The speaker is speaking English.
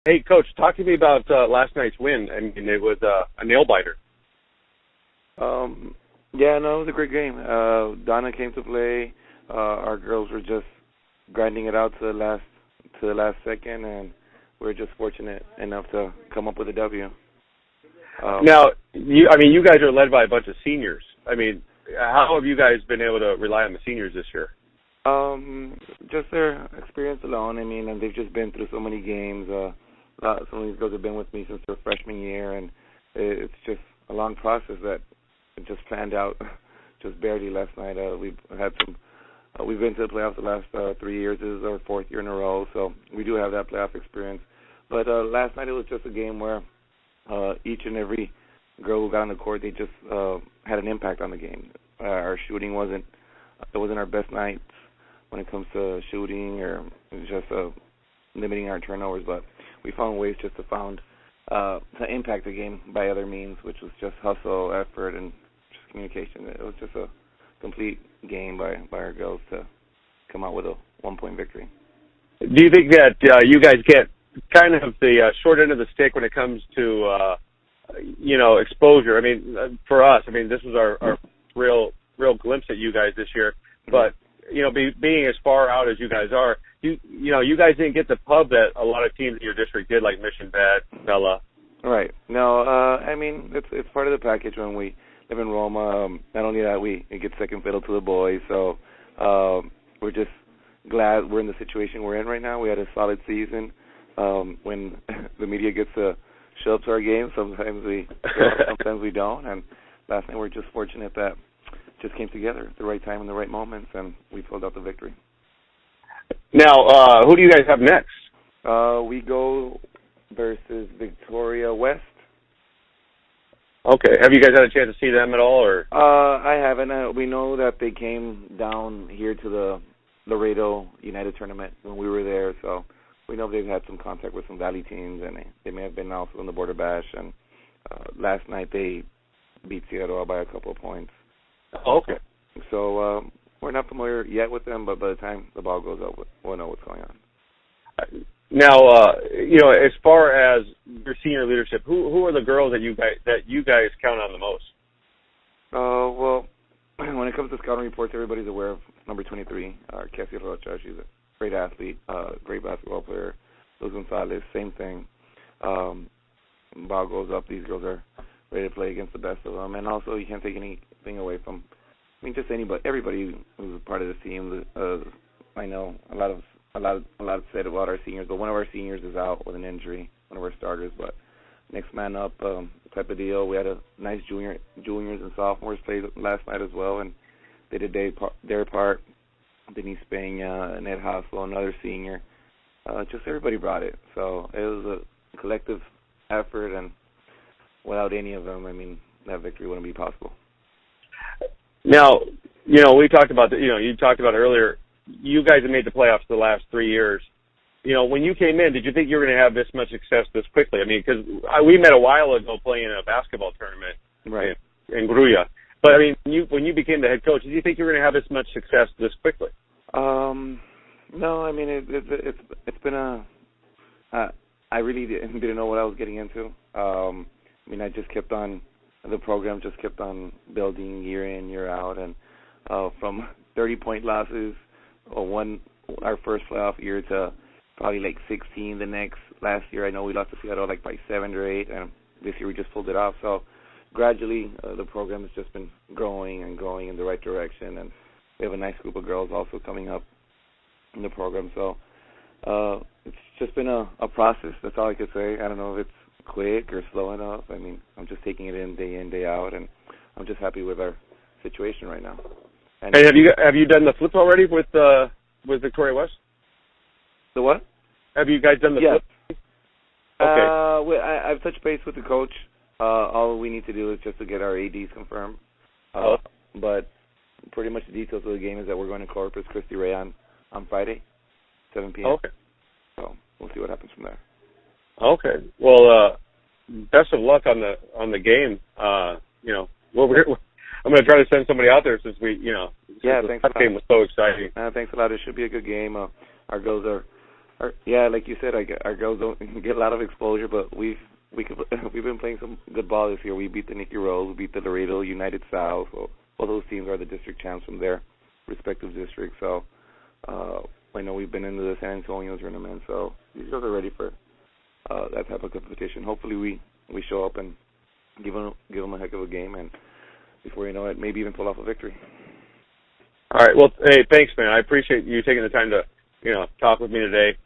Hey, Coach, talk to me about last night's win. I mean, it was a nail biter. Yeah, no, it was a great game. Donna came to play. Our girls were just grinding it out to the last second, and we were just fortunate enough to come up with a W. Now, you guys are led by a bunch of seniors. I mean, how have you guys been able to rely on the seniors this year? Just their experience alone. I mean, and they've just been through so many games. Some of these girls have been with me since their freshman year, and it's just a long process that just planned out just barely last night. We've had some. We've been to the playoffs the last 3 years. This is our fourth year in a row, so we do have that playoff experience. But last night it was just a game where each and every girl who got on the court, they just had an impact on the game. Our shooting wasn't our best nights when it comes to shooting or just limiting our turnovers, but we found ways just to impact the game by other means, which was just hustle, effort, and just communication. It was just a complete game by our girls to come out with a 1-point victory. Do you think that you guys get kind of the short end of the stick when it comes to exposure? I mean, for us, I mean, this was our real glimpse at you guys this year. But being as far out as you guys are, you guys didn't get the pub that a lot of teams in your district did, like Mission Vet, Bella. Right. No, I mean, it's part of the package when we live in Roma. Not only that, we get second fiddle to the boys. So we're just glad we're in the situation we're in right now. We had a solid season. When the media gets to show up to our games, sometimes we don't. And last night we're just fortunate that it just came together at the right time and the right moments, and we pulled out the victory. Now, who do you guys have next? We go versus Victoria West. Okay. Have you guys had a chance to see them at all, or? I haven't. We know that they came down here to the Laredo United tournament when we were there, so we know they've had some contact with some Valley teams, and they may have been also in the Border Bash. And last night they beat Seattle by a couple of points. Okay. So we're not familiar yet with them, but by the time the ball goes up, we'll know what's going on. Now, as far as your senior leadership, who are the girls that you guys count on the most? Well, when it comes to scouting reports, everybody's aware of number 23, Cassie Rocha. She's a great athlete, great basketball player. Luz Gonzalez, same thing. Ball goes up. These girls are ready to play against the best of them. And also, you can't take anything away from, just everybody who's a part of the team. I know a lot said about our seniors, but one of our seniors is out with an injury, one of our starters. But next man up type of deal. We had a nice juniors and sophomores play last night as well, and they did their part. Denise Peña, Ned Hassel, another senior. Just everybody brought it. So it was a collective effort, and without any of them, that victory wouldn't be possible. Now, we talked about you talked about earlier, you guys have made the playoffs the last 3 years. When you came in, did you think you were going to have this much success this quickly? Because we met a while ago playing in a basketball tournament right in Gruya. But, when you became the head coach, did you think you were going to have this much success this quickly? No, it's been I really didn't know what I was getting into. I just kept on, the program just kept on building year in, year out. And from 30-point losses, our first playoff year to probably like 16 the next. Last year, I know we lost to Seattle by 7 or 8, and this year we just pulled it off. So gradually, the program has just been growing and going in the right direction, and we have a nice group of girls also coming up in the program. So it's just been a process. That's all I could say. I don't know if it's quick or slow enough. I'm just taking it in, day out, and I'm just happy with our situation right now. And hey, have you done the flip already with Victoria West? The what? Have you guys done the flip? Okay. I've touched base with the coach. All we need to do is just to get our ADs confirmed. But pretty much the details of the game is that we're going to Corpus Christi Rey on Friday, 7 p.m. Okay. So we'll see what happens from there. Okay. Well, best of luck on the game. I'm going to try to send somebody out there since thanks. That game was so exciting. Thanks a lot. It should be a good game. Our girls are Yeah, like you said, our girls don't get a lot of exposure, but we've been playing some good ball this year. We beat the Nicky Rose, we beat the Laredo United South. So both those teams are the district champs from their respective districts. So I know we've been into the San Antonio tournament, so these girls are ready for that type of competition. Hopefully, we show up and give them a heck of a game, and before you know it, maybe even pull off a victory. All right. Well, hey, thanks, man. I appreciate you taking the time to talk with me today.